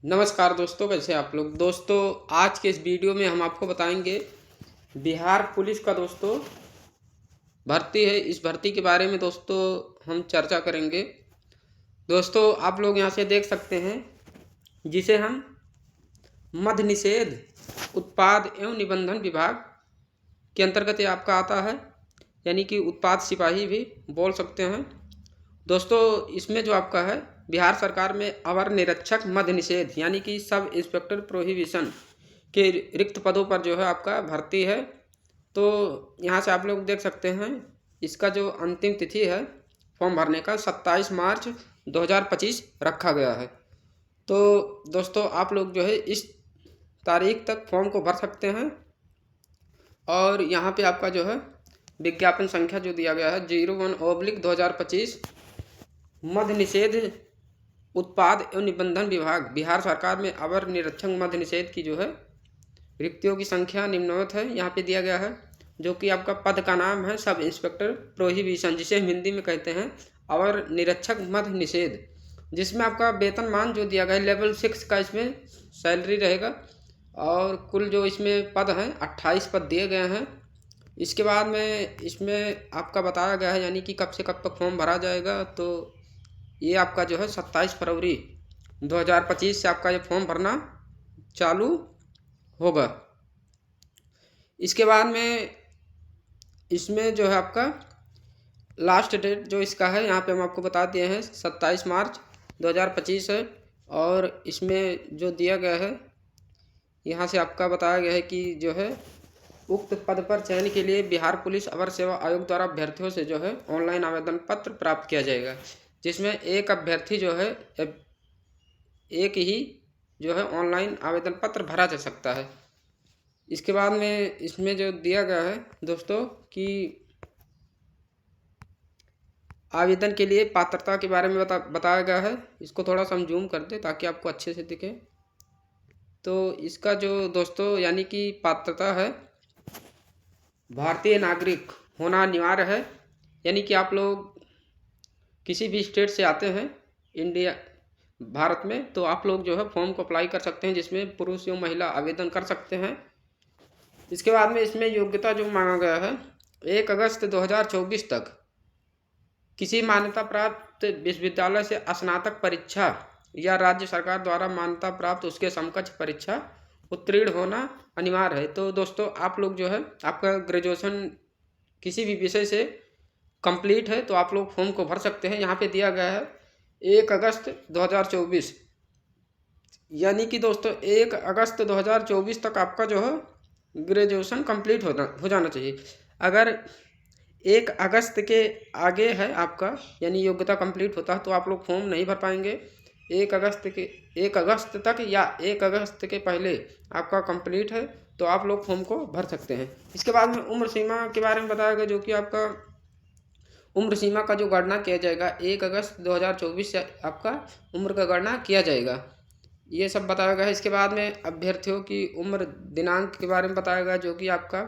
नमस्कार दोस्तों, कैसे आप लोग। दोस्तों, आज के इस वीडियो में हम आपको बताएंगे बिहार पुलिस का दोस्तों भर्ती है। इस भर्ती के बारे में दोस्तों हम चर्चा करेंगे। दोस्तों, आप लोग यहाँ से देख सकते हैं जिसे हम मद्य निषेध उत्पाद एवं निबंधन विभाग के अंतर्गत ये आपका आता है, यानी कि उत्पाद सिपाही भी बोल सकते हैं। दोस्तों, इसमें जो आपका है बिहार सरकार में अवर निरीक्षक मद्य निषेध यानी कि सब इंस्पेक्टर प्रोहिबिशन के रिक्त पदों पर जो है आपका भर्ती है। तो यहाँ से आप लोग देख सकते हैं इसका जो अंतिम तिथि है फॉर्म भरने का 27 मार्च 2025 रखा गया है। तो दोस्तों, आप लोग जो है इस तारीख तक फॉर्म को भर सकते हैं। और यहाँ पे आपका जो है विज्ञापन संख्या जो दिया गया है 01/2025 मद्य निषेध उत्पाद एवं निबंधन विभाग बिहार सरकार में अवर निरीक्षक मद्य निषेध की जो है रिक्तियों की संख्या निम्नवत है। यहाँ पे दिया गया है, जो कि आपका पद का नाम है सब इंस्पेक्टर प्रोहिबिशन, जिसे हिंदी में कहते हैं अवर निरीक्षक मद्य निषेध, जिसमें आपका वेतनमान जो दिया गया है लेवल 6 का इसमें सैलरी रहेगा। और कुल जो इसमें पद हैं 28 पद दिए गए हैं। इसके बाद में इसमें आपका बताया गया है यानी कि कब से कब तक फॉर्म भरा जाएगा। तो ये आपका जो है 27 फरवरी 2025 से आपका ये फॉर्म भरना चालू होगा। इसके बाद में इसमें जो है आपका लास्ट डेट जो इसका है यहाँ पे हम आपको बता दिए हैं 27 मार्च 2025 है। और इसमें जो दिया गया है यहाँ से आपका बताया गया है कि जो है उक्त पद पर चयन के लिए बिहार पुलिस अवर सेवा आयोग द्वारा अभ्यर्थियों से जो है ऑनलाइन आवेदन पत्र प्राप्त किया जाएगा, जिसमें एक अभ्यर्थी जो है एक ही जो है ऑनलाइन आवेदन पत्र भरा जा सकता है। इसके बाद में इसमें जो दिया गया है दोस्तों कि आवेदन के लिए पात्रता के बारे में बताया गया है। इसको थोड़ा सा हम जूम कर दें ताकि आपको अच्छे से दिखे। तो इसका जो दोस्तों यानी कि पात्रता है भारतीय नागरिक होना अनिवार्य है, यानी कि आप लोग किसी भी स्टेट से आते हैं इंडिया भारत में तो आप लोग जो है फॉर्म को अप्लाई कर सकते हैं, जिसमें पुरुष एवं महिला आवेदन कर सकते हैं। इसके बाद में इसमें योग्यता जो मांगा गया है 1 अगस्त 2024 तक किसी मान्यता प्राप्त विश्वविद्यालय से स्नातक परीक्षा या राज्य सरकार द्वारा मान्यता प्राप्त उसके समकक्ष परीक्षा उत्तीर्ण होना अनिवार्य है। तो दोस्तों, आप लोग जो है आपका ग्रेजुएशन किसी भी विषय से कंप्लीट है तो आप लोग फॉर्म को भर सकते हैं। यहाँ पे दिया गया है 1 अगस्त 2024, यानी कि दोस्तों 1 अगस्त 2024 तक आपका जो है ग्रेजुएशन कंप्लीट हो जाना चाहिए। अगर 1 अगस्त के आगे है आपका यानी योग्यता कंप्लीट होता है तो आप लोग फॉर्म नहीं भर पाएंगे। 1 अगस्त तक या 1 अगस्त के पहले आपका कंप्लीट है तो आप लोग फॉर्म को भर सकते हैं। इसके बाद में उम्र सीमा के बारे में बताया गया, जो कि आपका उम्र सीमा का जो गणना किया जाएगा 1 अगस्त 2024 से आपका उम्र का गणना किया जाएगा, ये सब बताया गया है। इसके बाद में अभ्यर्थियों की उम्र दिनांक के बारे में बताया गया, जो कि आपका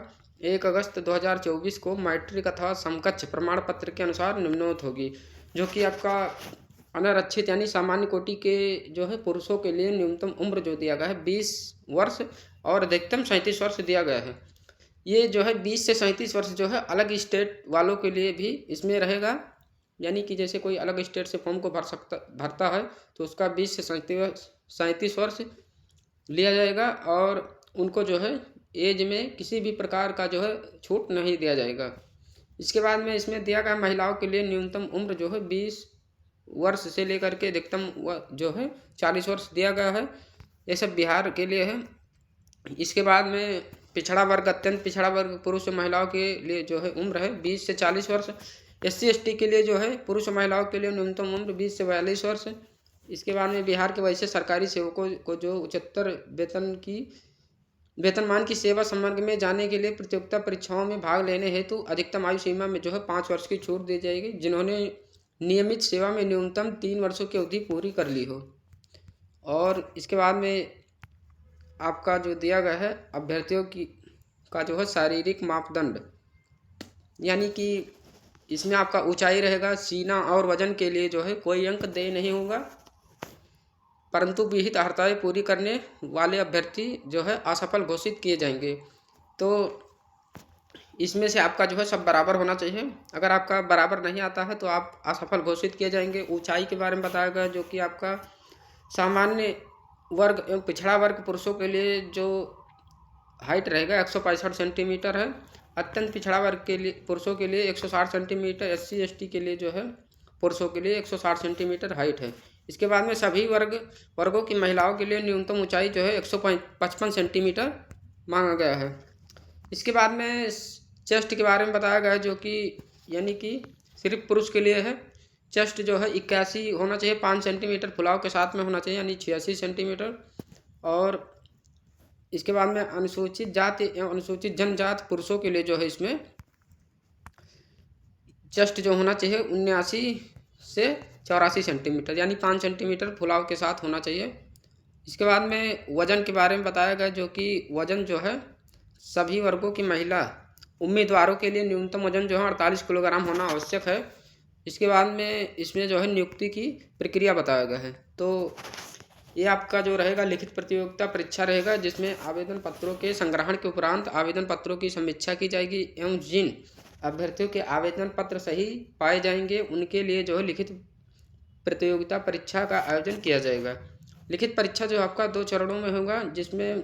1 अगस्त 2024 को मैट्रिक अथवा समकक्ष प्रमाण पत्र के अनुसार निम्नवत होगी, जो कि आपका अनारक्षित यानी सामान्य कोटि के जो है पुरुषों के लिए न्यूनतम उम्र जो दिया गया है 20 वर्ष और अधिकतम 37 वर्ष दिया गया है। ये जो है 20 से 37 वर्ष जो है अलग स्टेट वालों के लिए भी इसमें रहेगा, यानी कि जैसे कोई अलग स्टेट से फॉर्म को भरता है तो उसका 20 से 37 वर्ष लिया जाएगा और उनको जो है एज में किसी भी प्रकार का जो है छूट नहीं दिया जाएगा। इसके बाद में इसमें दिया गया महिलाओं के लिए न्यूनतम उम्र जो है 20 वर्ष से लेकर के अधिकतम जो है 40 वर्ष दिया गया है। ये सब बिहार के लिए है। इसके बाद में पिछड़ा वर्ग अत्यंत पिछड़ा वर्ग पुरुष और महिलाओं के लिए जो है उम्र है 20 से 40 वर्ष। SC ST के लिए जो है पुरुष और महिलाओं के लिए न्यूनतम उम्र 20 से 42 वर्ष। इसके बाद में बिहार के वैसे सरकारी सेवकों को जो उच्चतर वेतनमान की सेवा संवर्ग में जाने के लिए प्रतियोगिता परीक्षाओं में भाग लेने हेतु अधिकतम आयु सीमा में जो है 5 वर्ष की छूट दी जाएगी, जिन्होंने नियमित सेवा में न्यूनतम 3 वर्षों की अवधि पूरी कर ली हो। और इसके बाद में आपका जो दिया गया है अभ्यर्थियों का जो है शारीरिक मापदंड, यानी कि इसमें आपका ऊंचाई रहेगा, सीना और वजन के लिए जो है कोई अंक देय नहीं होगा। परंतु विहित अर्हताएँ पूरी करने वाले अभ्यर्थी जो है असफल घोषित किए जाएंगे। तो इसमें से आपका जो है सब बराबर होना चाहिए। अगर आपका बराबर नहीं आता है तो आप असफल घोषित किए जाएंगे। ऊंचाई के बारे में बताया गया, जो कि आपका सामान्य वर्ग एवं पिछड़ा वर्ग पुरुषों के लिए जो हाइट रहेगा 165 सेंटीमीटर है। अत्यंत पिछड़ा वर्ग के लिए पुरुषों के लिए 160 सेंटीमीटर, SC ST के लिए जो है पुरुषों के लिए 160 सेंटीमीटर हाइट है। इसके बाद में सभी वर्गों की महिलाओं के लिए न्यूनतम ऊंचाई जो है 155 सेंटीमीटर मांगा गया है। इसके बाद में चेस्ट के बारे में बताया गया है, जो कि यानी कि सिर्फ पुरुष के लिए है। चेस्ट जो है 81 होना चाहिए, 5 सेंटीमीटर फुलाव के साथ में होना चाहिए, यानी 86 सेंटीमीटर। और इसके बाद में अनुसूचित जाति एवं अनुसूचित जनजाति पुरुषों के लिए जो है इसमें चेस्ट जो होना चाहिए 79 से 84 सेंटीमीटर, यानी 5 सेंटीमीटर फुलाव के साथ होना चाहिए। इसके बाद में वजन के बारे में बताया गया, जो कि वजन जो है सभी वर्गों की महिला उम्मीदवारों के लिए न्यूनतम वजन जो है 48 किलोग्राम होना आवश्यक है। इसके बाद में इसमें जो है नियुक्ति की प्रक्रिया बताया गया है। तो ये आपका जो रहेगा लिखित प्रतियोगिता परीक्षा रहेगा, जिसमें आवेदन पत्रों के संग्रहण के उपरांत आवेदन पत्रों की समीक्षा की जाएगी एवं जिन अभ्यर्थियों के आवेदन पत्र सही पाए जाएंगे उनके लिए जो है लिखित प्रतियोगिता परीक्षा का आयोजन किया जाएगा। लिखित परीक्षा जो आपका 2 चरणों में होगा, जिसमें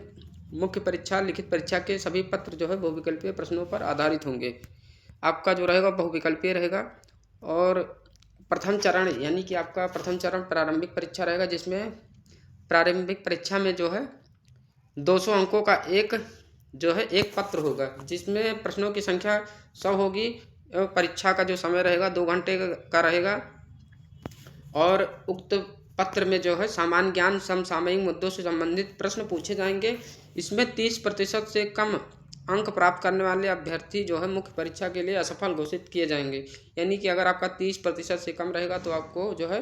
मुख्य परीक्षा लिखित परीक्षा के सभी पत्र जो है बहुविकल्पीय प्रश्नों पर आधारित होंगे। आपका जो रहेगा बहुविकल्पीय रहेगा। और प्रथम चरण यानी कि आपका प्रथम चरण प्रारंभिक परीक्षा रहेगा, जिसमें प्रारंभिक परीक्षा में जो है 200 अंकों का एक पत्र होगा, जिसमें प्रश्नों की संख्या 100 होगी एवं परीक्षा का जो समय रहेगा 2 घंटे का रहेगा। और उक्त पत्र में जो है सामान्य ज्ञान समसामयिक मुद्दों से संबंधित प्रश्न पूछे जाएंगे। इसमें 30% से कम अंक प्राप्त करने वाले अभ्यर्थी जो है मुख्य परीक्षा के लिए असफल घोषित किए जाएंगे। यानी कि अगर आपका 30% से कम रहेगा तो आपको जो है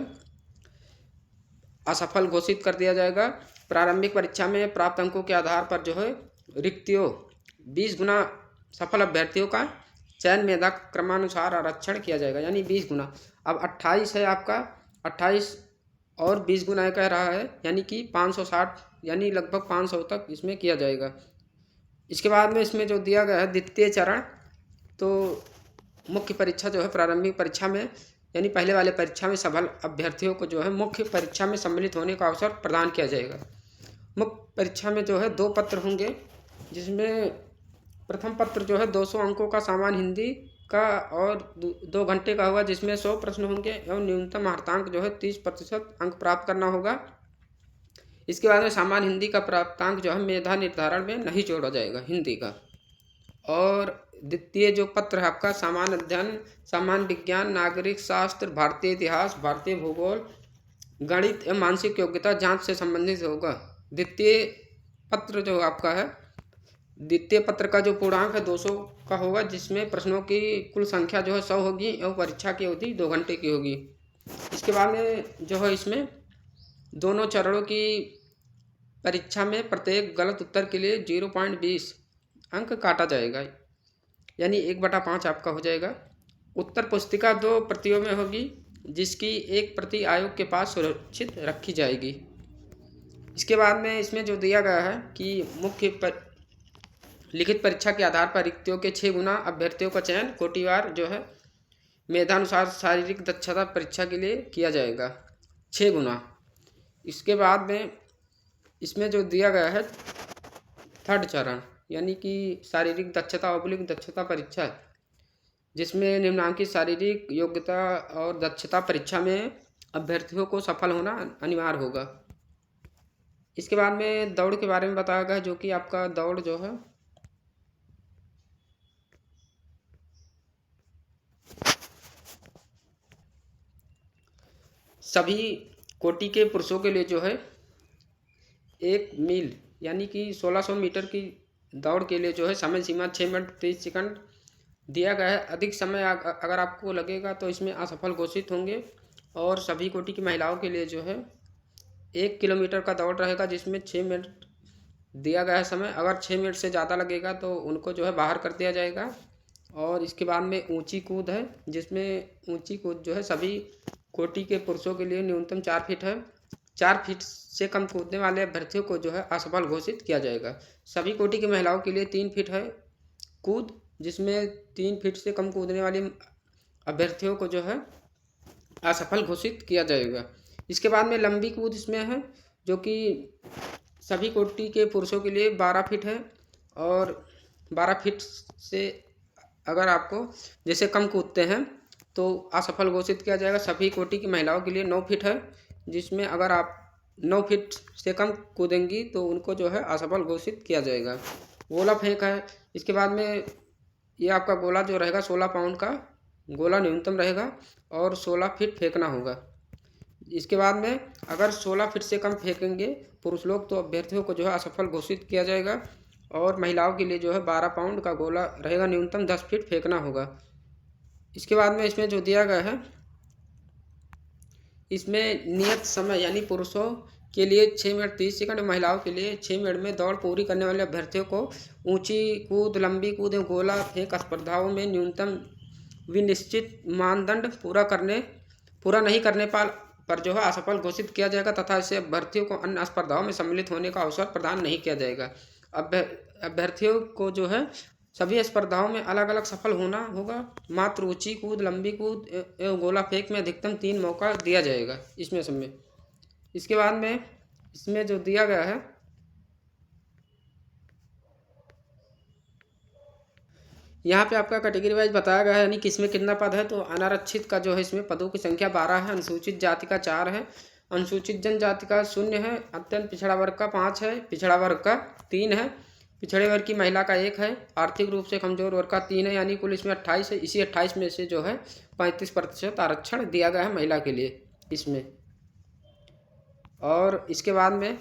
असफल घोषित कर दिया जाएगा। प्रारंभिक परीक्षा में प्राप्त अंकों के आधार पर जो है रिक्तियों 20 गुना सफल अभ्यर्थियों का चयन मेधा क्रमानुसार आरक्षण किया जाएगा, यानी 20 गुना। अब 28 है आपका, 28 और 20 गुना कह रहा है, यानी कि 560, यानी लगभग 500 तक इसमें किया जाएगा। इसके बाद में इसमें जो दिया गया है द्वितीय चरण, तो मुख्य परीक्षा जो है प्रारंभिक परीक्षा में यानी पहले वाले परीक्षा में सफल अभ्यर्थियों को जो है मुख्य परीक्षा में सम्मिलित होने का अवसर प्रदान किया जाएगा। मुख्य परीक्षा में जो है 2 पत्र होंगे, जिसमें प्रथम पत्र जो है 200 अंकों का सामान्य हिंदी का और 2 घंटे का होगा, जिसमें 100 प्रश्न होंगे एवं न्यूनतम अर्हतांक जो है 30% अंक प्राप्त करना होगा। इसके बाद में सामान्य हिंदी का प्राप्तांक जो है मेधा निर्धारण में नहीं जोड़ा जाएगा हिंदी का। और द्वितीय जो पत्र है आपका सामान्य अध्ययन, सामान्य विज्ञान, नागरिक शास्त्र, भारतीय इतिहास, भारतीय भूगोल, गणित एवं मानसिक योग्यता जांच से संबंधित होगा। द्वितीय पत्र जो आपका है, द्वितीय पत्र का जो पूर्णांक है 200 का होगा, जिसमें प्रश्नों की कुल संख्या जो है 100 होगी एवं परीक्षा की अवधि 2 घंटे की होगी। इसके बाद में जो है इसमें दोनों चरणों की परीक्षा में प्रत्येक गलत उत्तर के लिए 0.20 अंक काटा जाएगा, यानी 1/5 आपका हो जाएगा। उत्तर पुस्तिका 2 प्रतियों में होगी, जिसकी एक प्रति आयोग के पास सुरक्षित रखी जाएगी। इसके बाद में इसमें जो दिया गया है कि लिखित परीक्षा के आधार पर रिक्तियों के 6 गुना अभ्यर्थियों का चयन कोटिवार जो है मेधानुसार शारीरिक दक्षता परीक्षा के लिए किया जाएगा, 6 गुना। इसके बाद में इसमें जो दिया गया है थर्ड चरण, यानी कि शारीरिक दक्षता दक्षता परीक्षा, जिसमें निम्नांकित शारीरिक योग्यता और दक्षता परीक्षा में अभ्यर्थियों को सफल होना अनिवार्य होगा। इसके बाद में दौड़ के बारे में बताया गया, जो कि आपका दौड़ जो है सभी कोटि के पुरुषों के लिए जो है 1 मील यानी कि 1600 मीटर की दौड़ के लिए जो है समय सीमा 6 मिनट 30 सेकंड दिया गया है। अधिक समय अगर आपको लगेगा तो इसमें असफल घोषित होंगे। और सभी कोटि की महिलाओं के लिए जो है 1 किलोमीटर का दौड़ रहेगा, जिसमें 6 मिनट दिया गया है समय। अगर 6 मिनट से ज़्यादा लगेगा तो उनको जो है बाहर कर दिया जाएगा। और इसके बाद में ऊंची कूद है, जिसमें ऊंची कूद जो है सभी कोटि के पुरुषों के लिए न्यूनतम 4 फीट है। 4 फीट से कम कूदने वाले अभ्यर्थियों को जो है असफल घोषित किया जाएगा। सभी कोटि की महिलाओं के लिए 3 फीट है कूद, जिसमें 3 फीट से कम कूदने वाली अभ्यर्थियों को जो है असफल घोषित किया जाएगा। इसके बाद में लंबी कूद इसमें है, जो कि सभी कोटि के पुरुषों के लिए 12 फीट है, और 12 फीट से अगर आपको जैसे कम कूदते हैं तो असफल घोषित किया जाएगा। सभी कोटि की महिलाओं के लिए 9 फीट है, जिसमें अगर आप 9 फीट से कम कूदेंगी तो उनको जो है असफल घोषित किया जाएगा। गोला फेंक है, इसके बाद में ये आपका गोला जो रहेगा 16 पाउंड का गोला न्यूनतम रहेगा और 16 फीट फेंकना होगा। इसके बाद में अगर 16 फीट से कम फेंकेंगे पुरुष लोग तो अभ्यर्थियों को जो है असफल घोषित किया जाएगा, और महिलाओं के लिए जो है 12 पाउंड का गोला रहेगा, न्यूनतम 10 फीट फेंकना होगा। इसके बाद में इसमें जो दिया गया है, इसमें नियत समय यानी पुरुषों के लिए 6 मिनट 30 सेकंड, महिलाओं के लिए 6 मिनट में दौड़ पूरी करने वाले अभ्यर्थियों को ऊंची कूद, लंबी कूद एवं गोला फेंक स्पर्धाओं में न्यूनतम विनिश्चित मानदंड पूरा नहीं करने पर जो है असफल घोषित किया जाएगा तथा ऐसे अभ्यर्थियों को अन्य स्पर्धाओं में सम्मिलित होने का अवसर प्रदान नहीं किया जाएगा। अभ्यर्थियों को जो है सभी स्पर्धाओं में अलग अलग सफल होना होगा। मात्र ऊंची कूद, लंबी कूद एवं गोला फेंक में अधिकतम 3 मौका दिया जाएगा इसमें सब में। इसके बाद में इसमें जो दिया गया है, यहाँ पे आपका कैटेगरी वाइज बताया गया है, यानी किसमें कितना पद है। तो अनारक्षित का जो है इसमें पदों की संख्या 12 है, अनुसूचित जाति का 4 है, अनुसूचित जनजाति का 0 है, अत्यंत पिछड़ा वर्ग का 5 है, पिछड़ा वर्ग का 3 है, पिछड़े वर्ग की महिला का 1 है, आर्थिक रूप से कमजोर वर्ग का 3 है, यानी कुल इसमें 28 है। इसी 28 में से जो है 35% आरक्षण दिया गया है महिला के लिए इसमें। और इसके बाद में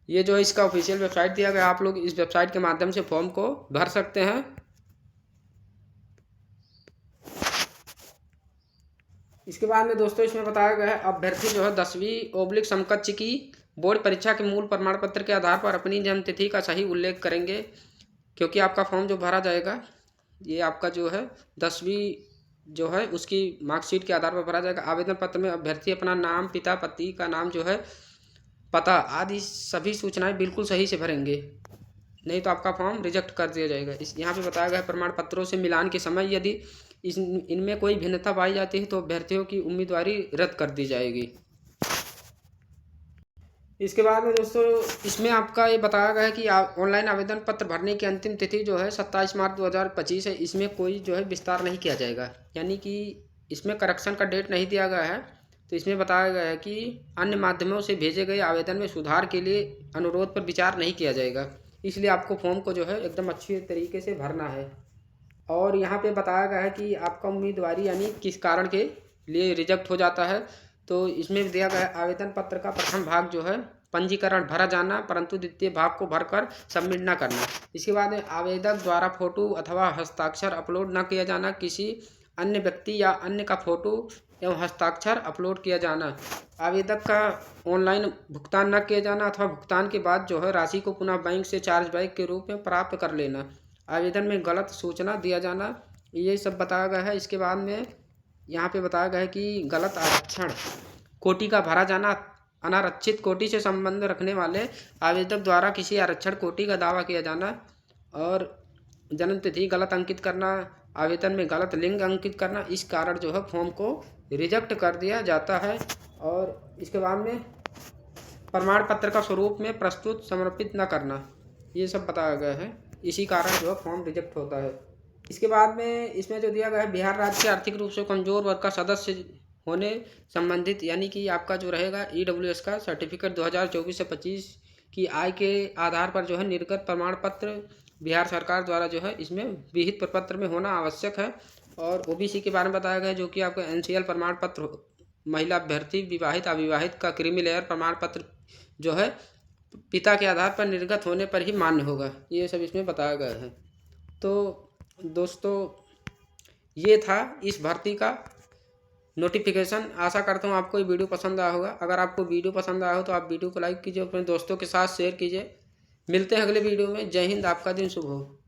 ये जो इसका ऑफिशियल वेबसाइट दिया गया, आप लोग इस वेबसाइट के माध्यम से फॉर्म को भर सकते हैं। इसके बाद में दोस्तों इसमें बताया गया है, अभ्यर्थी जो है 10वीं / समकक्ष की बोर्ड परीक्षा के मूल प्रमाण पत्र के आधार पर अपनी जन्म तिथि का सही उल्लेख करेंगे, क्योंकि आपका फॉर्म जो भरा जाएगा ये आपका जो है 10वीं जो है उसकी मार्कशीट के आधार पर भरा जाएगा। आवेदन पत्र में अभ्यर्थी अपना नाम, पिता पति का नाम जो है, पता आदि सभी सूचनाएं बिल्कुल सही से भरेंगे, नहीं तो आपका फॉर्म रिजेक्ट कर दिया जाएगा। इस यहाँ पे बताया गया है, प्रमाण पत्रों से मिलान के समय यदि इनमें कोई भिन्नता पाई जाती है तो अभ्यर्थियों की उम्मीदवारी रद्द कर दी जाएगी। इसके बाद में दोस्तों इसमें आपका ये बताया गया है कि ऑनलाइन आवेदन पत्र भरने की अंतिम तिथि जो है 27 मार्च 2025 है। इसमें कोई जो है विस्तार नहीं किया जाएगा, यानी कि इसमें करेक्शन का डेट नहीं दिया गया है। तो इसमें बताया गया है कि अन्य माध्यमों से भेजे गए आवेदन में सुधार के लिए अनुरोध पर विचार नहीं किया जाएगा, इसलिए आपको फॉर्म को जो है एकदम अच्छी तरीके से भरना है। और यहाँ पे बताया गया है कि आपका उम्मीदवारी यानी किस कारण के लिए रिजेक्ट हो जाता है। तो इसमें दिया गया आवेदन पत्र का प्रथम भाग जो है पंजीकरण भरा जाना, परंतु द्वितीय भाग को भरकर सबमिट न करना। इसके बाद में आवेदक द्वारा फोटो अथवा हस्ताक्षर अपलोड न किया जाना, किसी अन्य व्यक्ति या अन्य का फोटो एवं हस्ताक्षर अपलोड किया जाना, आवेदक का ऑनलाइन भुगतान न किया जाना अथवा भुगतान के बाद जो है राशि को पुनः बैंक से चार्जबैक के रूप में प्राप्त कर लेना, आवेदन में गलत सूचना दिया जाना, ये सब बताया गया है। इसके बाद में यहाँ पे बताया गया है कि गलत आरक्षण कोटि का भरा जाना, अनारक्षित कोटि से संबंध रखने वाले आवेदक द्वारा किसी आरक्षण कोटि का दावा किया जाना, और जन्म तिथि गलत अंकित करना, आवेदन में गलत लिंग अंकित करना, इस कारण जो है फॉर्म को रिजेक्ट कर दिया जाता है। और इसके बाद में प्रमाण पत्र का स्वरूप में प्रस्तुत समर्पित न करना, ये सब बताया गया है, इसी कारण जो है फॉर्म रिजेक्ट होता है। इसके बाद में इसमें जो दिया गया है, बिहार राज्य के आर्थिक रूप से कमजोर वर्ग का सदस्य होने संबंधित, यानी कि आपका जो रहेगा EWS का सर्टिफिकेट 2024 से 25 की आय के आधार पर जो है निर्गत प्रमाण पत्र बिहार सरकार द्वारा जो है इसमें विहित प्रपत्र में होना आवश्यक है। और OBC के बारे में बताया गया है, जो कि आपका NCL प्रमाण पत्र, महिला अभ्यर्थी, विवाहित अविवाहित का क्रीमी लेयर प्रमाण पत्र जो है पिता के आधार पर निर्गत होने पर ही मान्य होगा, ये सब इसमें बताया गया है। तो दोस्तों ये था इस भर्ती का नोटिफिकेशन। आशा करता हूँ आपको ये वीडियो पसंद आया होगा। अगर आपको वीडियो पसंद आया हो तो आप वीडियो को लाइक कीजिए, अपने दोस्तों के साथ शेयर कीजिए। मिलते हैं अगले वीडियो में। जय हिंद, आपका दिन शुभ हो।